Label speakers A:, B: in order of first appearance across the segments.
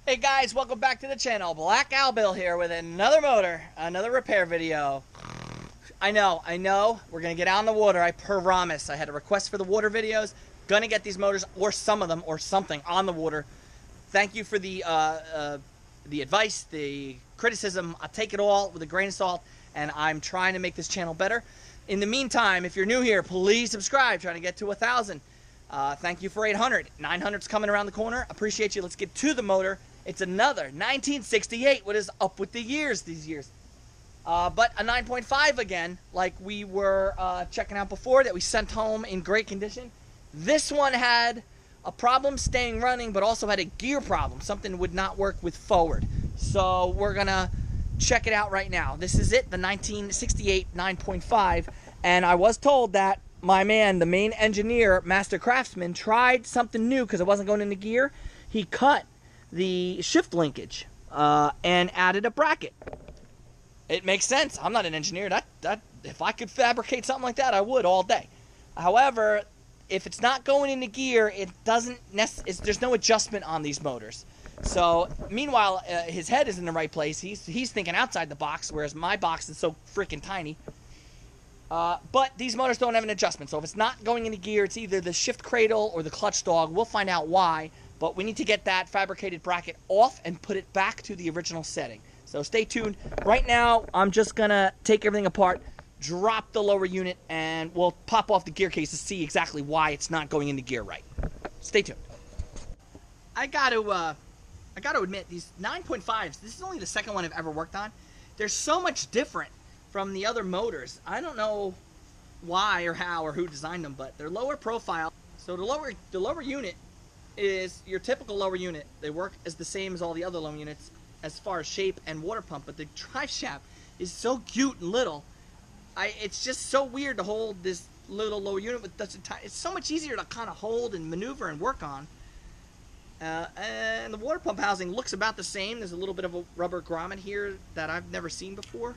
A: Hey guys, welcome back to the channel. Black Owl Bill here with another motor, another repair video. I know, we're gonna get out on the water, I promise. I had a request for the water videos. Gonna get these motors, or some of them, or something, on the water. Thank you for the advice, the criticism. I'll take it all with a grain of salt, and I'm trying to make this channel better. In the meantime, if you're new here, please subscribe, trying to get to 1,000. Thank you for 800. 900's coming around the corner. Appreciate you. Let's get to the motor. It's another 1968. What is up with the years these years? But a 9.5 again, like we were checking out before, that we sent home in great condition. This one had a problem staying running, but also had a gear problem. Something would not work with forward. So we're going to check it out right now. This is it, the 1968 9.5. And I was told that my man, the main engineer, master craftsman, tried something new because it wasn't going into gear. He cut the shift linkage and added a bracket. It makes sense. I'm not an engineer. That if I could fabricate something like that, I would all day. However, if it's not going into gear, it doesn't there's no adjustment on these motors. So meanwhile, his head is in the right place. He's thinking outside the box, whereas my box is so freaking tiny. But these motors don't have an adjustment. So if it's not going into gear, it's either the shift cradle or the clutch dog. We'll find out why. But we need to get that fabricated bracket off and put it back to the original setting. So stay tuned. Right now, I'm just going to take everything apart, drop the lower unit, and we'll pop off the gear case to see exactly why it's not going into gear right. Stay tuned. I got to admit, these 9.5s, this is only the second one I've ever worked on. They're so much different from the other motors. I don't know why or how or who designed them, but they're lower profile. So the lower unit is your typical lower unit. They work as the same as all the other lower units as far as shape and water pump, but the drive shaft is so cute and little. It's just so weird to hold this little lower unit with such a tight. It's so much easier to kind of hold and maneuver and work on. And the water pump housing looks about the same. There's a little bit of a rubber grommet here that I've never seen before.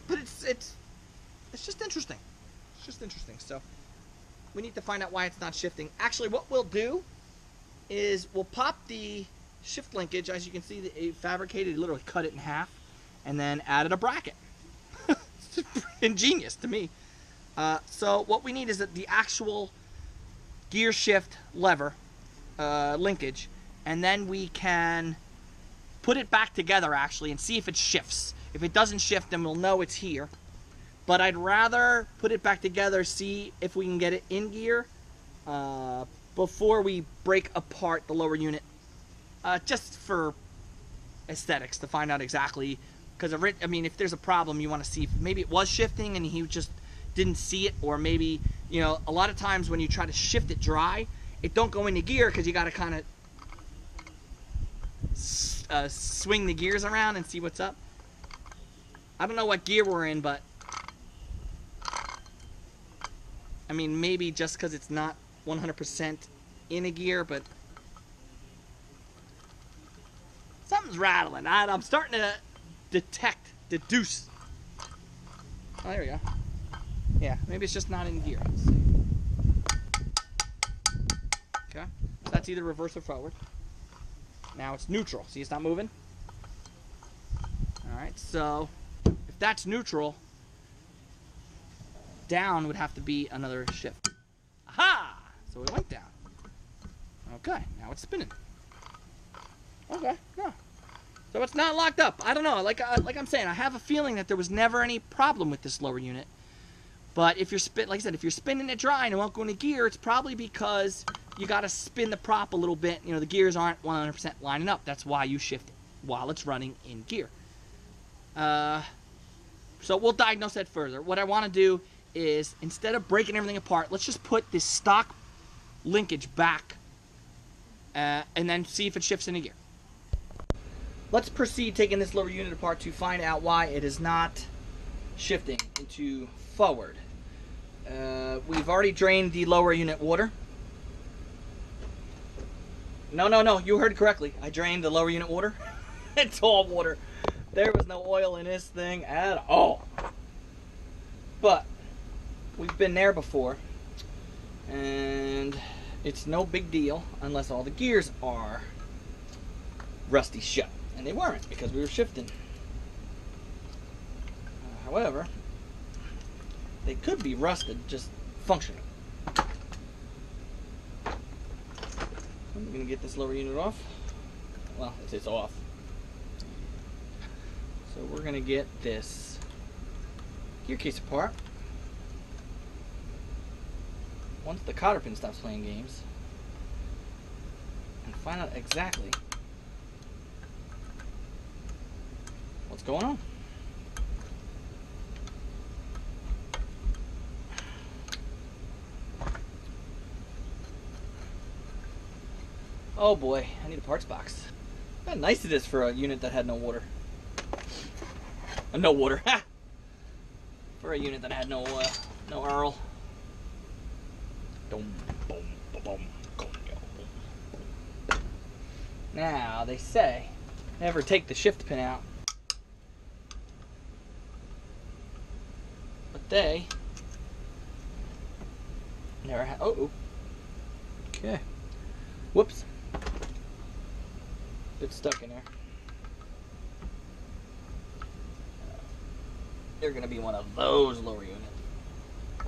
A: But it's just interesting. It's just interesting. So we need to find out why it's not shifting. Actually, what we'll do is we'll pop the shift linkage. As you can see, it fabricated, literally cut it in half, and then added a bracket. It's ingenious to me. So what we need is the actual gear shift lever linkage, and then we can put it back together actually and see if it shifts. If it doesn't shift, then we'll know it's here. But I'd rather put it back together, see if we can get it in gear before we break apart the lower unit, just for aesthetics, to find out exactly. Because I mean, if there's a problem, you want to see if maybe it was shifting and he just didn't see it, or maybe, you know, a lot of times when you try to shift it dry, it don't go into gear because you got to kind of swing the gears around and see what's up. I don't know what gear we're in, but I mean, maybe just because it's not 100% in a gear, but something's rattling. I'm starting to deduce. Oh, there we go. Yeah, maybe it's just not in gear. Let's see. Okay, so that's either reverse or forward. Now it's neutral. See, it's not moving. All right, so if that's neutral, down would have to be another shift. Aha! So it went down. Okay, now it's spinning. Okay, no. So it's not locked up. I don't know. Like I'm saying, I have a feeling that there was never any problem with this lower unit. But if you're like I said, if you're spinning it dry and it won't go into gear, it's probably because you got to spin the prop a little bit. You know, the gears aren't 100% lining up. That's why you shift it while it's running in gear. So we'll diagnose that further. What I want to do is, instead of breaking everything apart, let's just put this stock linkage back and then see if it shifts into gear. Let's proceed taking this lower unit apart to find out why it is not shifting into forward. We've already drained the lower unit water. No, you heard correctly. I drained the lower unit water. It's all water. There was no oil in this thing at all. But we've been there before, and it's no big deal unless all the gears are rusty shut. And they weren't, because we were shifting. However, they could be rusted, just functioning. I'm going to get this lower unit off. Well, it's off. So we're going to get this gear case apart. Once the cotter pin stops playing games, and find out exactly what's going on. Oh boy, I need a parts box. How nice it is for a unit that had no water. No water, ha! For a unit that had no Earl. Now, they say, never take the shift pin out. But they never have. Oh, okay. Whoops. Bit stuck in there. You're going to be one of those lower units.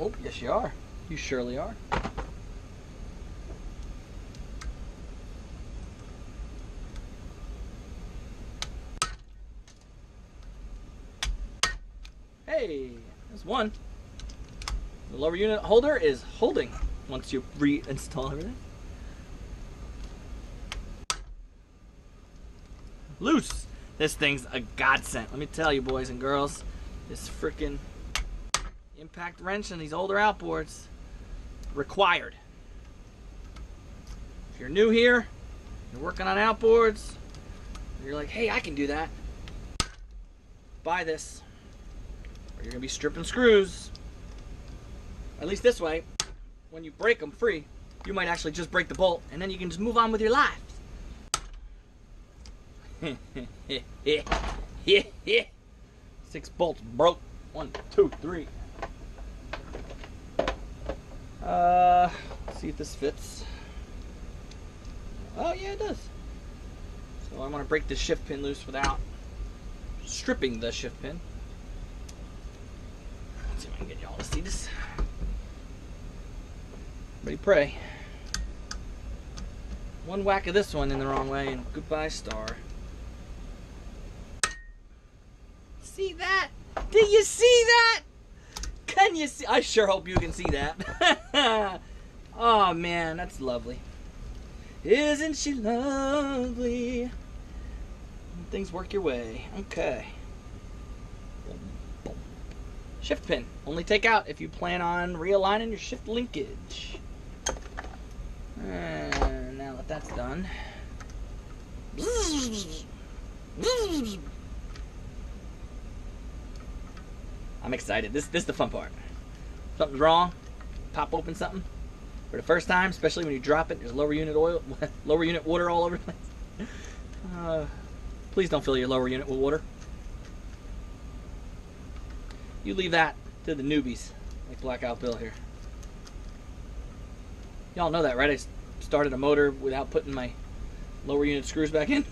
A: Oh, yes you are. You surely are. Hey, there's one. The lower unit holder is holding once you reinstall everything. Loose. This thing's a godsend. Let me tell you, boys and girls, this freaking impact wrench and these older outboards required. If you're new here, you're working on outboards, you're like, hey, I can do that. Buy this. Or you're gonna be stripping screws. At least this way, when you break them free, you might actually just break the bolt and then you can just move on with your life. 6 bolts broke. 1, 2, 3. Let's see if this fits. Oh yeah, it does. So I want to break this shift pin loose without stripping the shift pin. Let's see if I can get y'all to see this. Ready, pray. One whack of this one in the wrong way and goodbye star. See that? Do you see that? Can you see? I sure hope you can see that. Oh man, that's lovely. Isn't she lovely? Things work your way. Okay. Shift pin. Only take out if you plan on realigning your shift linkage. Now that that's done. I'm excited. This is the fun part. Something's wrong, pop open something for the first time, especially when you drop it. There's lower unit oil, lower unit water all over the place. Please don't fill your lower unit with water. You leave that to the newbies, like Blackout Bill here. Y'all know that, right? I started a motor without putting my lower unit screws back in.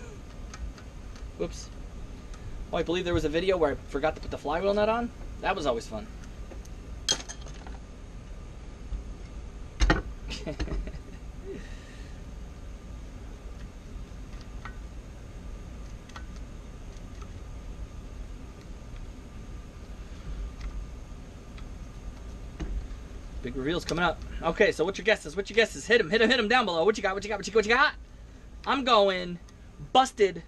A: Whoops. Oh, I believe there was a video where I forgot to put the flywheel nut on. That was always fun. Big reveals coming up. Okay, so what's your guesses? What's your guesses? Hit him down below. What you got? What you got? What you got? What you got? I'm going busted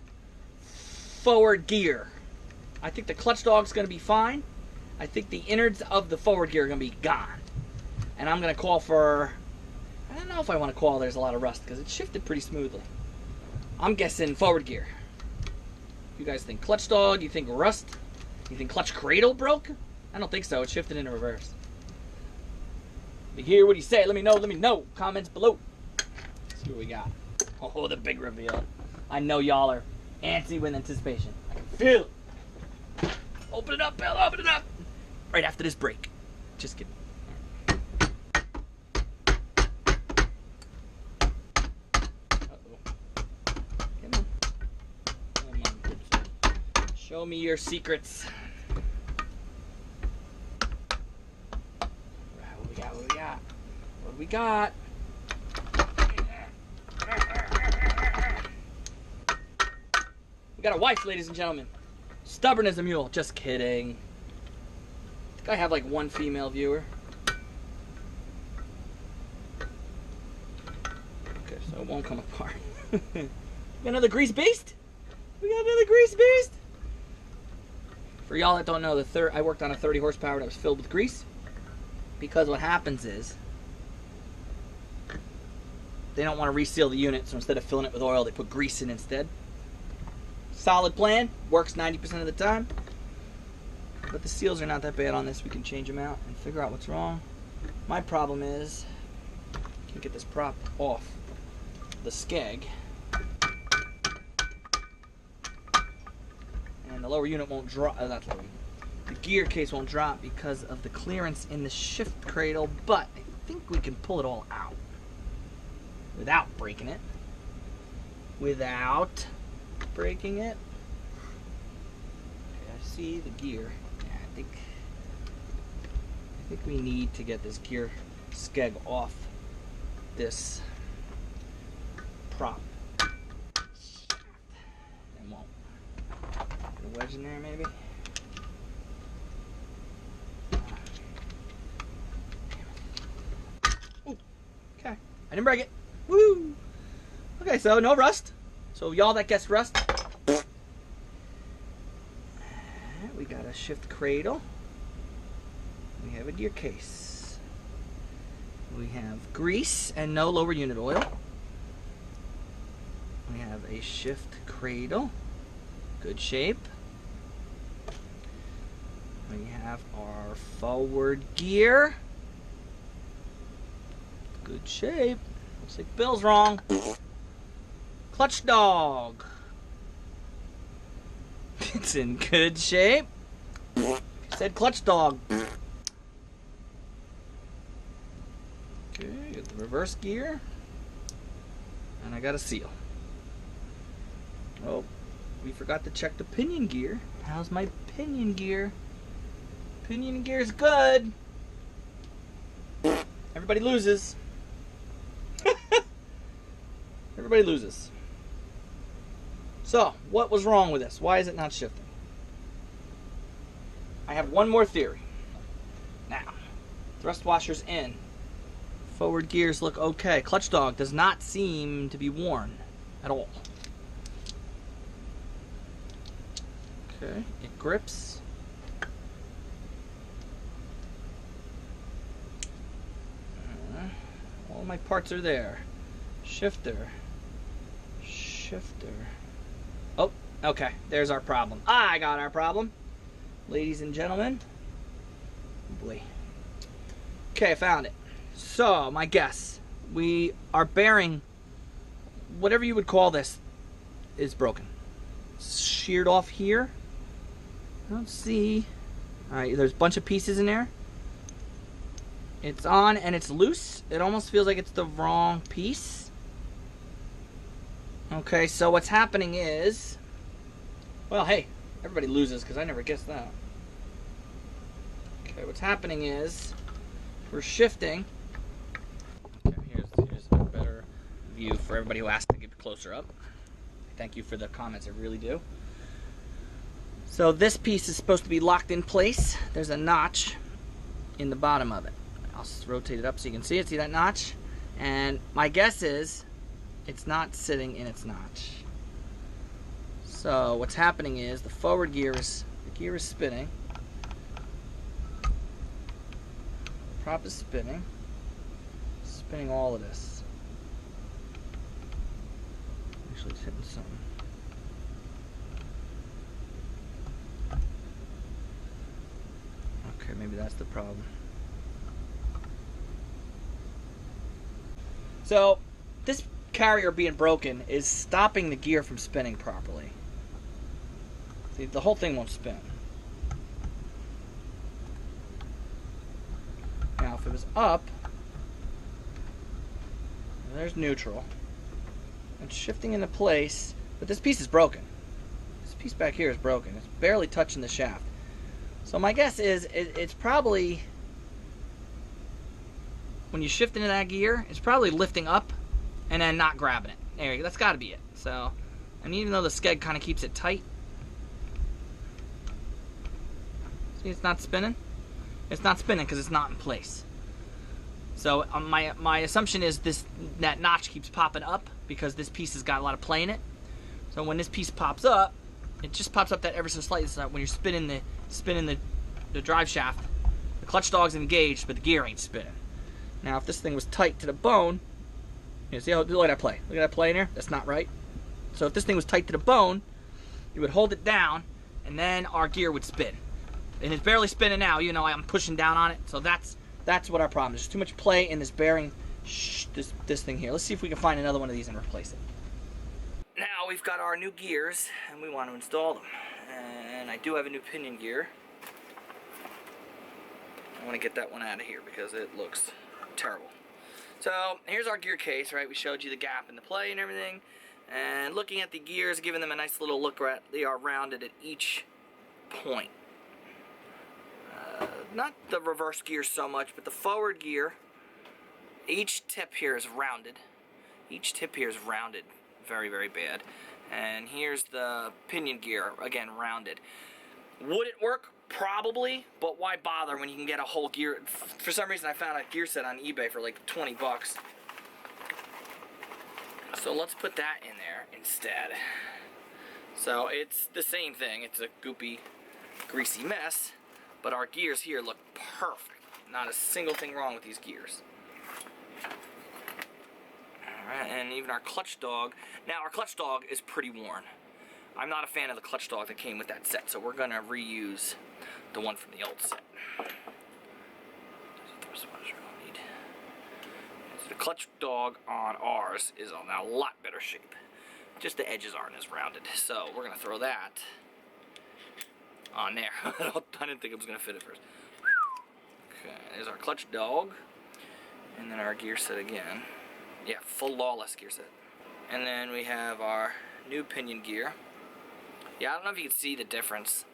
A: forward gear. I think the clutch dog's going to be fine. I think the innards of the forward gear are going to be gone. And I'm going to call for, I don't know if I want to call there's a lot of rust because it shifted pretty smoothly. I'm guessing forward gear. You guys think clutch dog? You think rust? You think clutch cradle broke? I don't think so. It shifted into reverse. Let me hear what you say. Let me know. Let me know. Comments below. Let's see what we got. Oh, the big reveal. I know y'all are antsy with anticipation. I can feel it. Open it up, Bill. Open it up. Right after this break. Just kidding. Uh-oh. Come on. Show me your secrets. What we got? What we got? What do we got? We got a wife, ladies and gentlemen. Stubborn as a mule. Just kidding. I think I have like one female viewer. Okay, so it won't come apart. We got another grease beast? We got another grease beast? For y'all that don't know, I worked on a 30 horsepower that was filled with grease. Because what happens is, they don't want to reseal the unit, so instead of filling it with oil, they put grease in instead. Solid plan, works 90% of the time. But the seals are not that bad on this. We can change them out and figure out what's wrong. My problem is, I can't get this prop off the skeg. And the lower unit won't drop, not lower unit. The gear case won't drop because of the clearance in the shift cradle, but I think we can pull it all out without breaking it. Without breaking it. Okay, I see the gear. Yeah, I think we need to get this gear skeg off this prop. It won't. Put a wedge in there maybe. Ooh. Okay. I didn't break it. Woo! Okay, so no rust. So y'all that gets rust, we got a shift cradle. We have a gear case. We have grease and no lower unit oil. We have a shift cradle. Good shape. We have our forward gear. Good shape. Looks like Bill's wrong. Clutch dog. It's in good shape. Said clutch dog. Okay, got the reverse gear. And I got a seal. Oh, we forgot to check the pinion gear. How's my pinion gear? Pinion gear is good. Everybody loses. Everybody loses. So, what was wrong with this? Why is it not shifting? I have one more theory. Now, thrust washer's in. Forward gears look okay. Clutch dog does not seem to be worn at all. Okay, it grips. All my parts are there. Shifter. Shifter. Oh, okay. There's our problem. I got our problem. Ladies and gentlemen. Oh boy. Okay, I found it. So, my guess. Our bearing, whatever you would call this, is broken. It's sheared off here. I don't see. Alright, there's a bunch of pieces in there. It's on and it's loose. It almost feels like it's the wrong piece. Okay, so what's happening is, well, hey, everybody loses because I never guessed that. Okay, what's happening is we're shifting. Okay, here's a better view for everybody who asked to get closer up. Thank you for the comments, I really do. So this piece is supposed to be locked in place. There's a notch in the bottom of it. I'll rotate it up so you can see it. See that notch? And my guess is it's not sitting in its notch. So what's happening is the forward gear is spinning. The prop is spinning. Spinning all of this. Actually, it's hitting something. Okay, maybe that's the problem. So, this carrier being broken is stopping the gear from spinning properly. See, the whole thing won't spin. Now, if it was up, there's neutral. It's shifting into place, but this piece is broken. This piece back here is broken. It's barely touching the shaft. So my guess is it's probably, when you shift into that gear, it's probably lifting up and then not grabbing it. There you go. That's got to be it. So, and even though the skeg kind of keeps it tight, see, it's not spinning. It's not spinning because it's not in place. So my assumption is that notch keeps popping up because this piece has got a lot of play in it. So when this piece pops up, it just pops up that ever so slightly. So that when you're spinning the drive shaft, the clutch dog's engaged, but the gear ain't spinning. Now, if this thing was tight to the bone, you see how, look at that play. Look at that play in there. That's not right. So if this thing was tight to the bone, you would hold it down, and then our gear would spin. And it's barely spinning now. You know, I'm pushing down on it. So that's what our problem is. There's too much play in this bearing, this thing here. Let's see if we can find another one of these and replace it. Now we've got our new gears, and we want to install them. And I do have a new pinion gear. I want to get that one out of here because it looks terrible. So here's our gear case, right? We showed you the gap in the play and everything. And looking at the gears, giving them a nice little look, right? They are rounded at each point. Not the reverse gear so much, but the forward gear, each tip here is rounded. Each tip here is rounded very, very bad. And here's the pinion gear, again, rounded. Would it work? Probably, but why bother when you can get a whole gear? For some reason, I found a gear set on eBay for like 20 bucks. So let's put that in there instead. So it's the same thing. It's a goopy, greasy mess, but our gears here look perfect. Not a single thing wrong with these gears. Alright, and even our clutch dog. Now, our clutch dog is pretty worn. I'm not a fan of the clutch dog that came with that set, so we're going to reuse the one from the old set. So the clutch dog on ours is on a lot better shape. Just the edges aren't as rounded. So we're going to throw that on there. I didn't think it was going to fit at first. Okay, there's our clutch dog. And then our gear set again. Yeah, full lawless gear set. And then we have our new pinion gear. Yeah, I don't know if you can see the difference.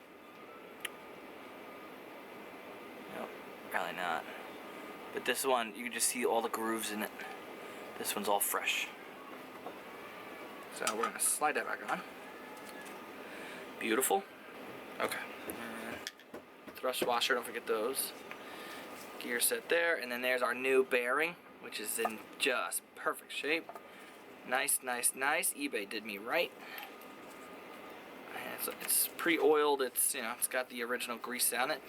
A: Nope, probably not. But this one, you can just see all the grooves in it. This one's all fresh. So we're going to slide that back on. Beautiful. Okay. And thrust washer, don't forget those. Gear set there. And then there's our new bearing, which is in just perfect shape. Nice, nice, nice. eBay did me right. It's pre-oiled. It's, you know, it's got the original grease on it.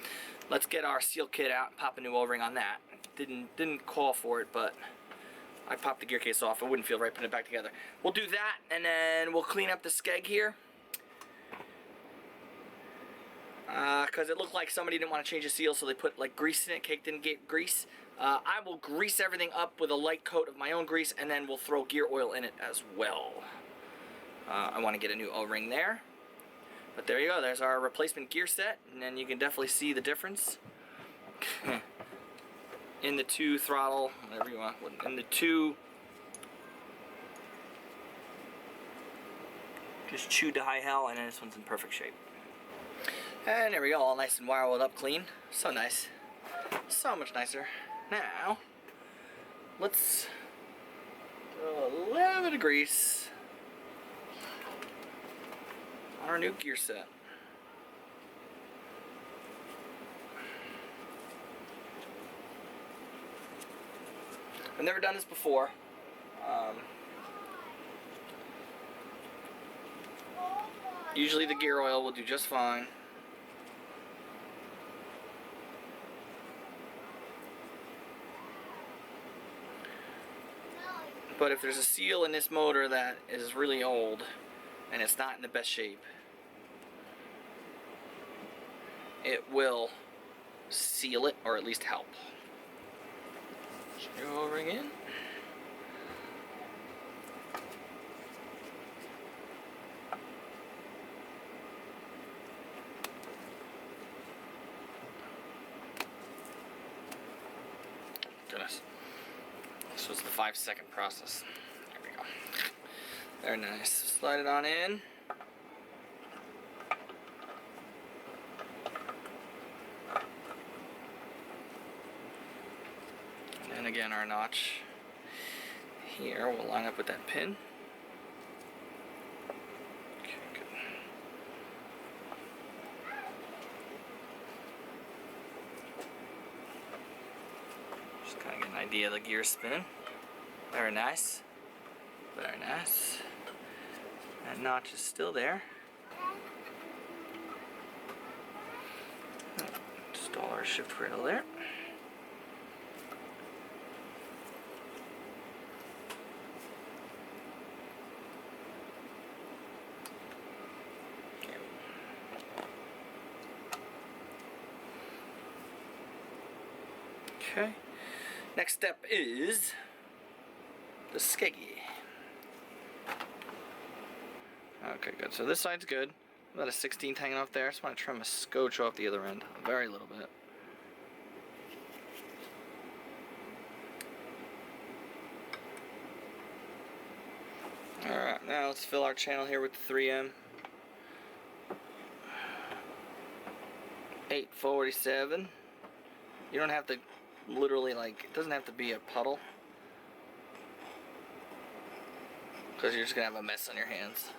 A: Let's get our seal kit out and pop a new O-ring on that. Didn't call for it, but I popped the gear case off. It wouldn't feel right putting it back together. We'll do that, and then we'll clean up the skeg here. Because it looked like somebody didn't want to change the seal, so they put like grease in it, caked in grease. I will grease everything up with a light coat of my own grease, and then we'll throw gear oil in it as well. I want to get a new O-ring there. But there you go, there's our replacement gear set, and then you can definitely see the difference in the two throttle, whatever you want, in the two just chewed to high hell, and then this one's in perfect shape. And there we go, all nice and wire welled up clean. So nice. So much nicer. Now, let's throw a little bit of grease on our new gear set. I've never done this before. Usually the gear oil will do just fine. But if there's a seal in this motor that is really old and it's not in the best shape, it will seal it, or at least help. Screw O-ring in. Goodness. This was the 5-second process. There we go. Very nice. Slide it on in. And again, our notch here will line up with that pin. Okay, good. Just kind of get an idea of the gear spinning. Very nice. Very nice. That notch is still there. Install our shift cradle there. Okay. Next step is the skeggy. Okay, good. So this side's good. About a 16th hanging off there. I just want to trim a scotch off the other end. A very little bit. Alright, now let's fill our channel here with the 3M. 847. You don't have to literally, like, it doesn't have to be a puddle, because you're just gonna have a mess on your hands.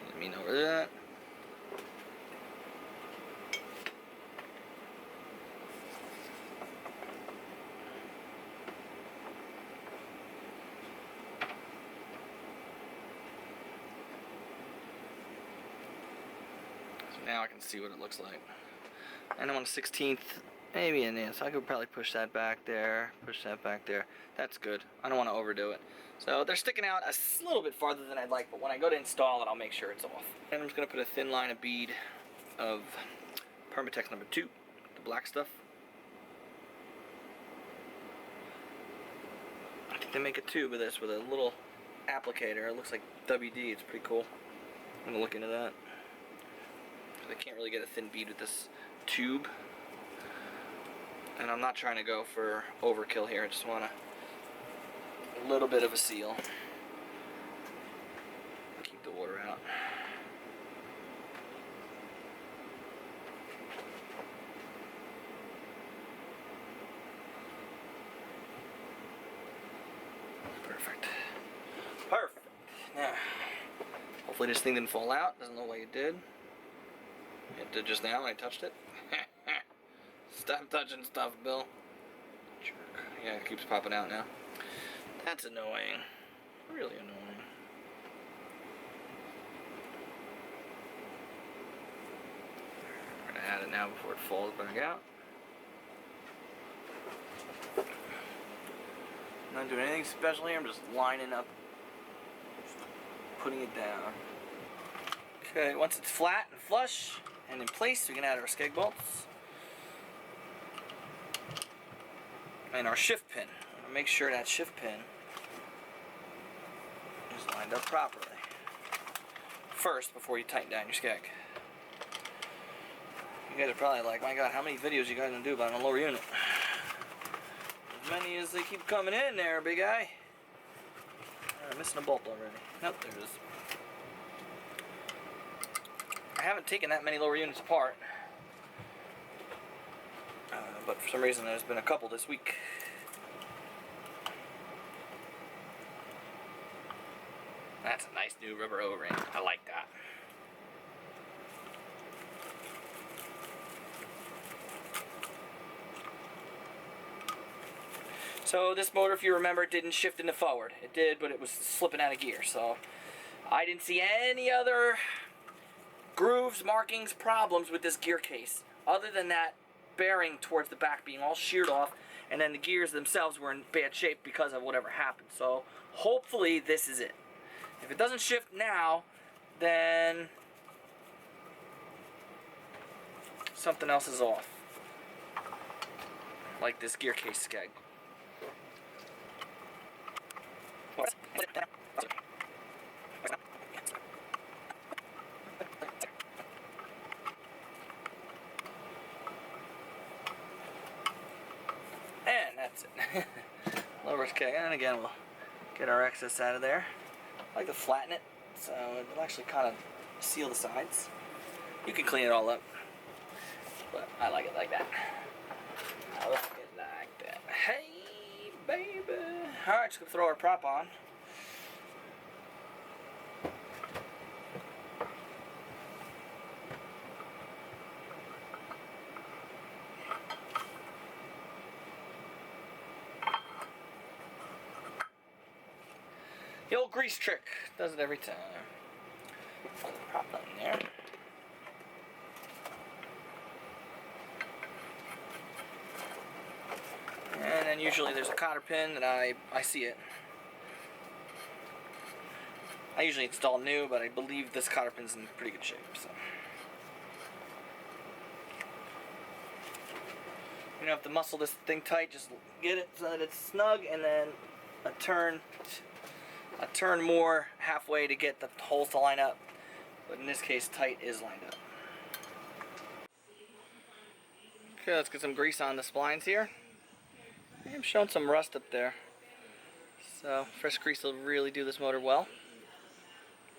A: Let me know over that. So now I can see what it looks like. And I want a 16th, maybe an inch. So I could probably push that back there, push that back there. That's good. I don't want to overdo it. So they're sticking out a little bit farther than I'd like, but when I go to install it, I'll make sure it's off. And I'm just going to put a thin line of bead of Permatex number 2, the black stuff. I think they make a tube of this with a little applicator. It looks like WD. It's pretty cool. I'm going to look into that. I can't really get a thin bead with this tube, and I'm not trying to go for overkill here. I just want a little bit of a seal. Keep the water out. Perfect. Perfect. Now, hopefully this thing didn't fall out. Doesn't look like it did. It did just now when I touched it. Stop touching stuff, Bill. Jerk. Yeah, it keeps popping out now. That's annoying. Really annoying. We're gonna add it now before it falls back out. I'm not doing anything special here. I'm just lining up, putting it down. Okay, once it's flat and flush and in place, we can add our skeg bolts and our shift pin. I'm gonna make sure that shift pin is lined up properly first before you tighten down your skeg. You guys are probably like, my God, how many videos you guys gonna do about a lower unit? As many as they keep coming in there, big guy. I'm missing a bolt already. Nope, there it is. I haven't taken that many lower units apart, but for some reason there's been a couple this week. That's a nice new rubber O-ring. I like that. So this motor, if you remember, didn't shift into forward. It did, but it was slipping out of gear. So I didn't see any other grooves, markings, problems with this gear case, other than that bearing towards the back being all sheared off, and then the gears themselves were in bad shape because of whatever happened. So hopefully this is it. If it doesn't shift now, then something else is off, like this gear case skeg. And that's it. Lower skeg, and again we'll get our excess out of there. I like to flatten it so it'll actually kind of seal the sides. You can clean it all up, but I like it like that. Alright, just gonna throw our prop on. The old grease trick, does it every time. Put the prop nut in there. And then usually there's a cotter pin that I see it. I usually install new, but I believe this cotter pin's in pretty good shape. So you don't have to muscle this thing tight, just get it so that it's snug, and then a turn more halfway to get the holes to line up. But in this case, tight is lined up. Okay, let's get some grease on the splines here. I'm showing some rust up there. So fresh grease will really do this motor well.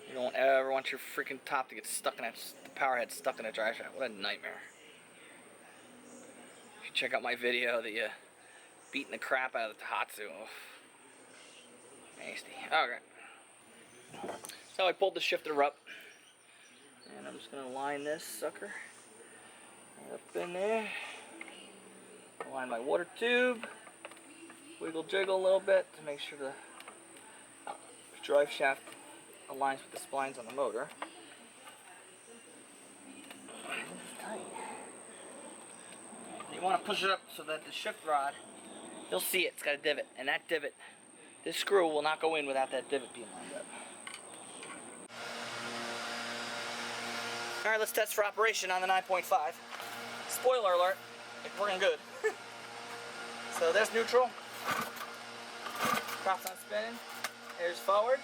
A: You don't ever want your freaking top to get stuck in that, the power head stuck in a drive shaft. What a nightmare. You should check out my video that you beating the crap out of the Tatsu. Oh. Nasty. Okay. So I pulled the shifter up. And I'm just going to line this sucker up in there. Line my water tube. Wiggle jiggle a little bit to make sure the drive shaft aligns with the splines on the motor. It's tight. You want to push it up so that the shift rod, you'll see it, it's got a divot, and that divot, this screw will not go in without that divot being lined up. Alright, let's test for operation on the 9.5. Spoiler alert, it's working good. So there's neutral. Prop's not spinning. Here's forward.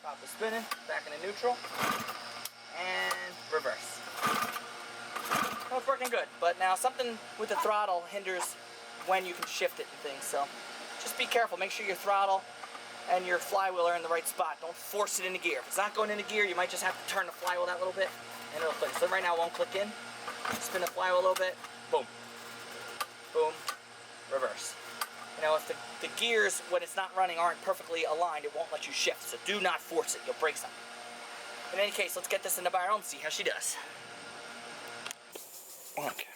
A: Prop is spinning. Back into neutral. And reverse. So it's working good. But now something with the throttle hinders when you can shift it and things. So just be careful. Make sure your throttle and your flywheel are in the right spot. Don't force it into gear. If it's not going into gear, you might just have to turn the flywheel that little bit and it'll click. So right now it won't click in. Spin the flywheel a little bit. Boom. Boom. Reverse. You know, if the gears, when it's not running, aren't perfectly aligned, it won't let you shift. So do not force it. You'll break something. In any case, let's get this into barrel and see how she does. Okay.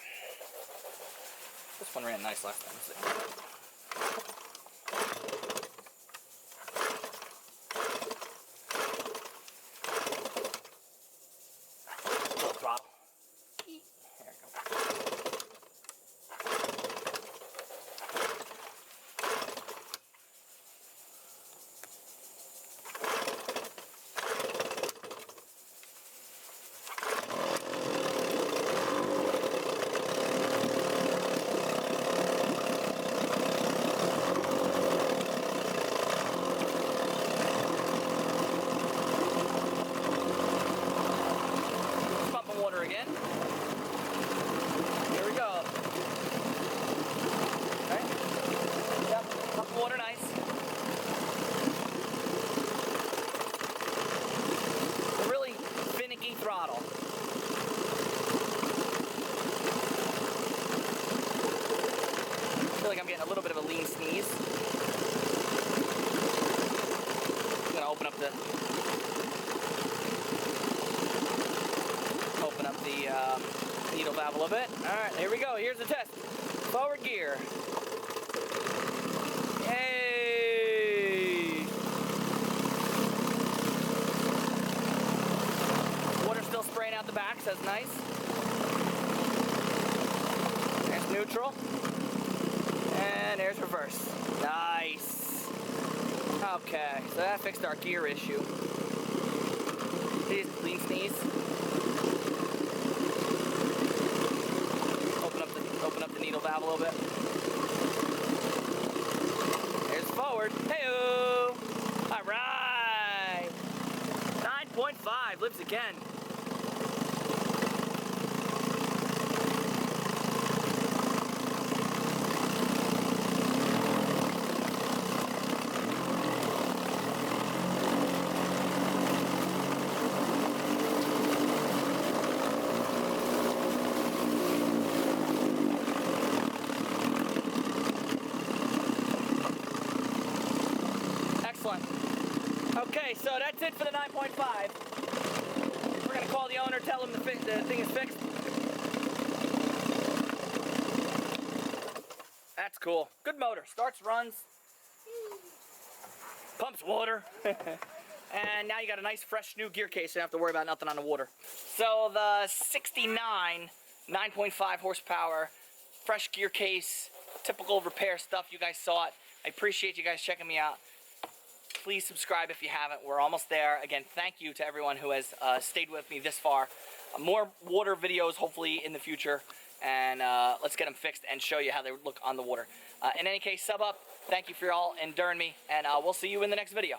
A: This one ran nice last time. Let's see. Throttle. There it goes. Water again. Here we go. Okay. Yep, pump the water nice. A really finicky throttle. I feel like I'm getting a little bit of a lean sneeze. I'm gonna open up the needle valve a little bit. Alright, here we go. Here's the test. Forward gear. Yay! Water still spraying out the back, so that's nice. There's neutral. And there's reverse. Nice. Okay, so that fixed our gear issue. See, lean sneeze. Open up the needle valve a little bit. There's forward. Hey-o! Alright! 9.5, lives again. Okay, so that's it for the 9.5. We're gonna call the owner, tell him the thing is fixed. That's cool. Good motor. Starts, runs, pumps water. And now you got a nice, fresh, new gear case. You don't have to worry about nothing on the water. So the 69, 9.5 horsepower, fresh gear case, typical repair stuff. You guys saw it. I appreciate you guys checking me out. Please subscribe if you haven't. We're almost there. Again, thank you to everyone who has stayed with me this far. More water videos, hopefully, in the future. And let's get them fixed and show you how they look on the water. In any case, sub up. Thank you for all enduring me. And we'll see you in the next video.